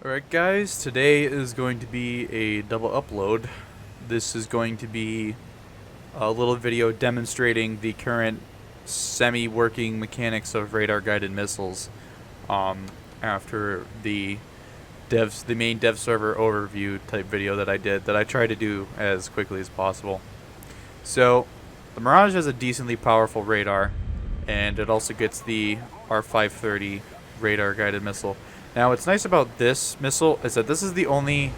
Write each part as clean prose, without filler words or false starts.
Alright guys, today is going to be a double upload. This is going to be a little video demonstrating the current semi-working mechanics of radar-guided missiles after the main dev server overview type video that I did that I tried to do as quickly as possible. So, the Mirage has a decently powerful radar, and it also gets the R530 radar-guided missile. Now, what's nice about this missile is that this is the only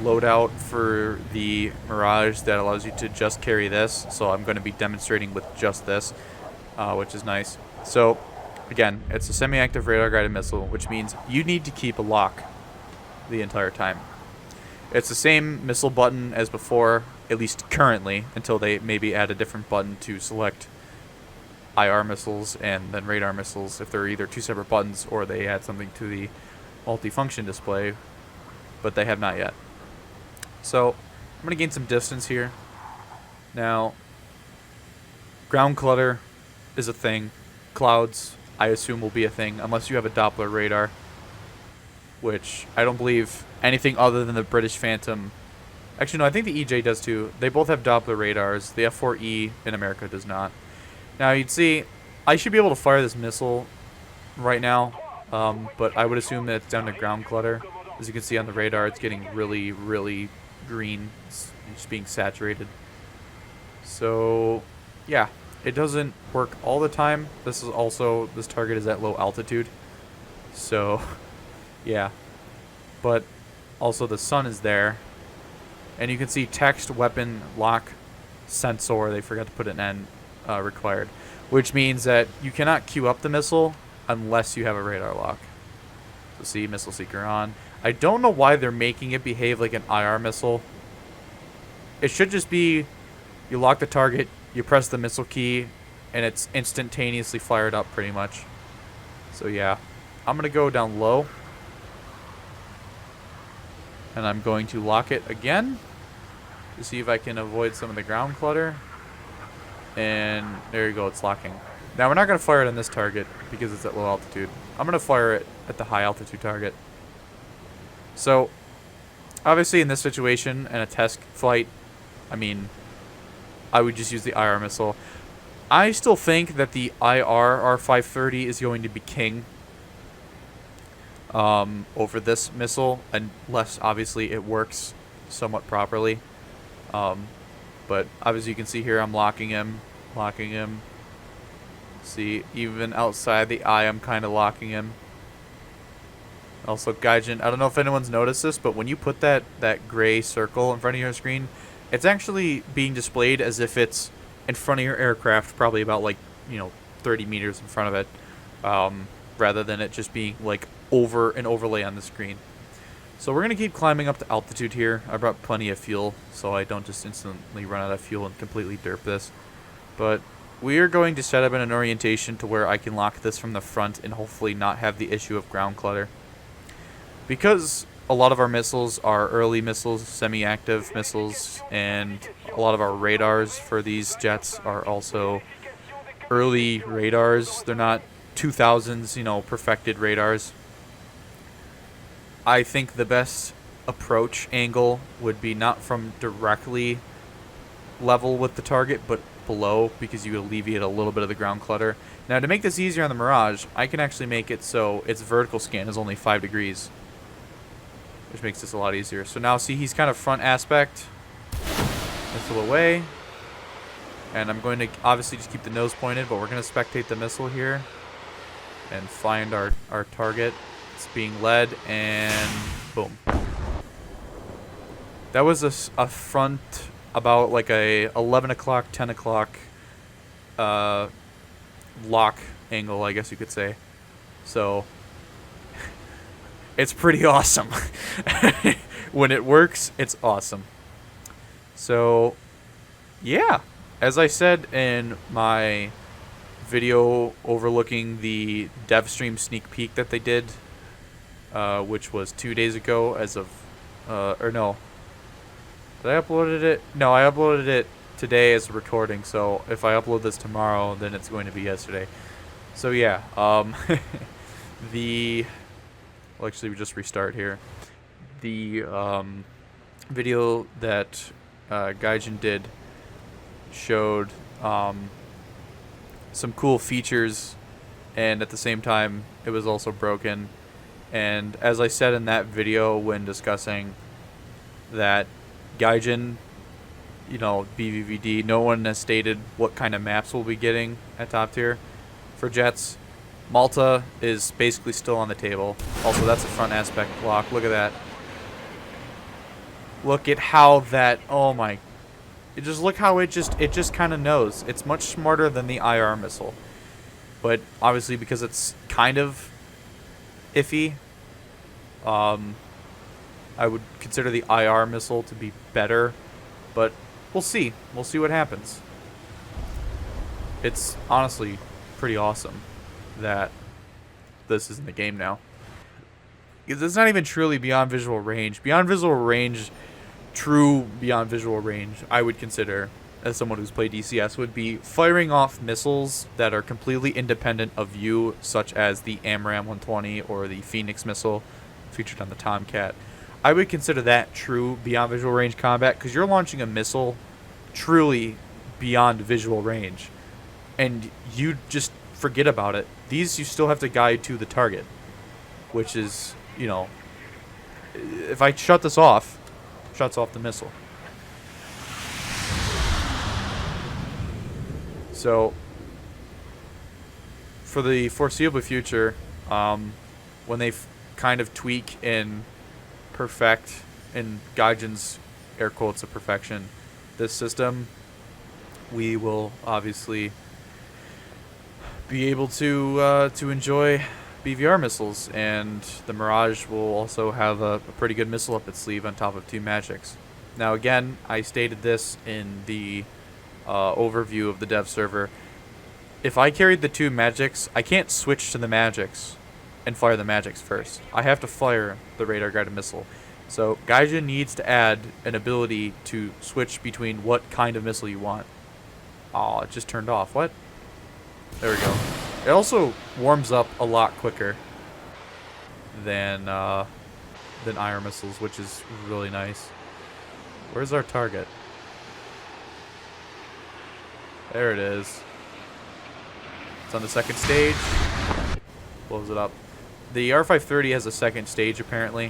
loadout for the Mirage that allows you to just carry this. So I'm going to be demonstrating with just this, which is nice. So, again, it's a semi-active radar-guided missile, which means you need to keep a lock the entire time. It's the same missile button as before, at least currently, until they maybe add a different button to select IR missiles and then radar missiles if they're either two separate buttons or they add something to the multifunction display, but they have not yet. So I'm going to gain some distance here. Now, ground clutter is a thing. Clouds, I assume, will be a thing unless you have a Doppler radar, which I don't believe anything other than the British Phantom. Actually, no, I think the EJ does too. They both have Doppler radars. The F4E in America does not. Now, you'd see, I should be able to fire this missile right now, but I would assume that it's down to ground clutter. As you can see on the radar, it's getting really, really green. It's just being saturated. So, yeah, it doesn't work all the time. This target is at low altitude. So, yeah. But also the sun is there. And you can see text, weapon, lock, sensor. They forgot to put an N required. Which means that you cannot queue up the missile unless you have a radar lock. So see, missile seeker on. I don't know why they're making it behave like an IR missile. It should just be, you lock the target, you press the missile key, and it's instantaneously fired up pretty much. So yeah, I'm going to go down low. And I'm going to lock it again to see if I can avoid some of the ground clutter. And there you go, it's locking. Now, we're not going to fire it on this target because it's at low altitude. I'm going to fire it at the high altitude target. So, obviously in this situation, in a test flight, I mean, I would just use the IR missile. I still think that the IR R530 is going to be king over this missile, unless obviously it works somewhat properly. But obviously you can see here I'm locking him. See, even outside the eye, I'm kind of locking him. Also, Gaijin, I don't know if anyone's noticed this, but when you put that gray circle in front of your screen, it's actually being displayed as if it's in front of your aircraft, probably about 30 meters in front of it, rather than it just being like over an overlay on the screen. So we're going to keep climbing up to altitude here. I brought plenty of fuel, so I don't just instantly run out of fuel and completely derp this. But we are going to set up in an orientation to where I can lock this from the front and hopefully not have the issue of ground clutter. Because a lot of our missiles are early missiles, semi-active missiles, and a lot of our radars for these jets are also early radars. They're not 2000s, perfected radars. I think the best approach angle would be not from directly level with the target, but below, because you alleviate a little bit of the ground clutter. Now, to make this easier on the Mirage, I can actually make it so its vertical scan is only 5 degrees, which makes this a lot easier. So now, see, he's kind of front aspect, missile away, and I'm going to obviously just keep the nose pointed, but we're going to spectate the missile here and find our target. It's being led, and boom. That was a front about like a 11 o'clock, 10 o'clock lock angle, I guess you could say. So it's pretty awesome. When it works, it's awesome. So yeah, as I said in my video overlooking the dev stream sneak peek that they did, which was 2 days ago as of, or no. Did I uploaded it? No, I uploaded it today as a recording, so if I upload this tomorrow, then it's going to be yesterday. So yeah, well, actually, we just restart here. the video that Gaijin did showed some cool features, and at the same time it was also broken. And as I said in that video when discussing that Gaijin, BVVD, no one has stated what kind of maps we'll be getting at top tier for jets. Malta is basically still on the table. Also, that's a front aspect block. Look at that. Look at how that, oh my, just look how it just kind of knows. It's much smarter than the IR missile. But obviously because it's kind of iffy, I would consider the IR missile to be better, but we'll see. We'll see what happens. It's honestly pretty awesome that this is in the game now. It's not even truly beyond visual range. Beyond visual range, true beyond visual range, I would consider, as someone who's played DCS, would be firing off missiles that are completely independent of you, such as the AMRAAM 120 or the Phoenix missile featured on the Tomcat. I would consider that true beyond visual range combat, because you're launching a missile truly beyond visual range, and you just forget about it. These you still have to guide to the target, which is, if I shut this off, shuts off the missile. So, for the foreseeable future, when they kind of tweak and perfect, in Gaijin's air quotes of perfection, this system, we will obviously be able to enjoy BVR missiles, and the Mirage will also have a pretty good missile up its sleeve on top of 2 Magics. Now again, I stated this in the overview of the dev server. If I carried the 2 Magics, I can't switch to the Magics and fire the Magics first. I have to fire the radar guided missile. So Gaijin needs to add an ability to switch between what kind of missile you want. Oh, it just turned off. What? There we go. It also warms up a lot quicker than IR missiles, which is really nice. Where's our target? There it is. It's on the second stage. Blows it up. The R530 has a second stage apparently,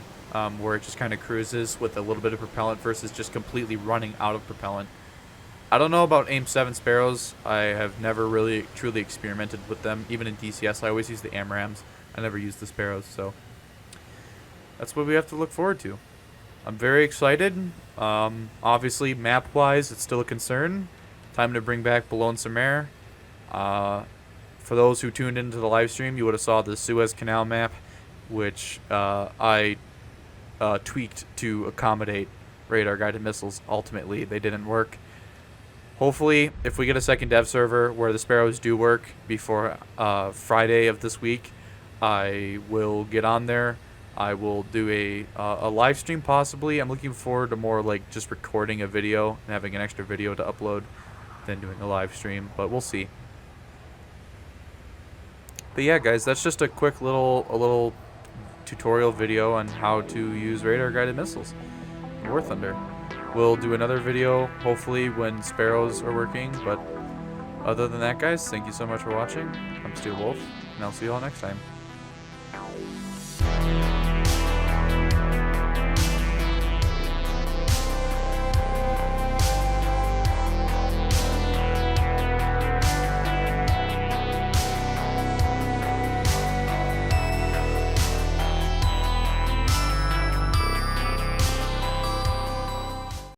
where it just kind of cruises with a little bit of propellant versus just completely running out of propellant. I don't know about AIM-7 Sparrows. I have never really truly experimented with them. Even in DCS, I always use the AMRAAMs. I never use the Sparrows, so that's what we have to look forward to. I'm very excited. Obviously, map-wise, it's still a concern. Time to bring back below S.U.M.M.E.R. For those who tuned into the live stream, you would have saw the Suez Canal map, which I tweaked to accommodate radar-guided missiles. Ultimately, they didn't work. Hopefully, if we get a second dev server where the Sparrows do work before Friday of this week, I will get on there. I will do a live stream possibly. I'm looking forward to more like just recording a video and having an extra video to upload than doing a live stream, but we'll see. But yeah, guys, that's just a quick little tutorial video on how to use radar-guided missiles in War Thunder. We'll do another video, hopefully, when Sparrows are working, but other than that, guys, thank you so much for watching. I'm Steel Wolf, and I'll see you all next time.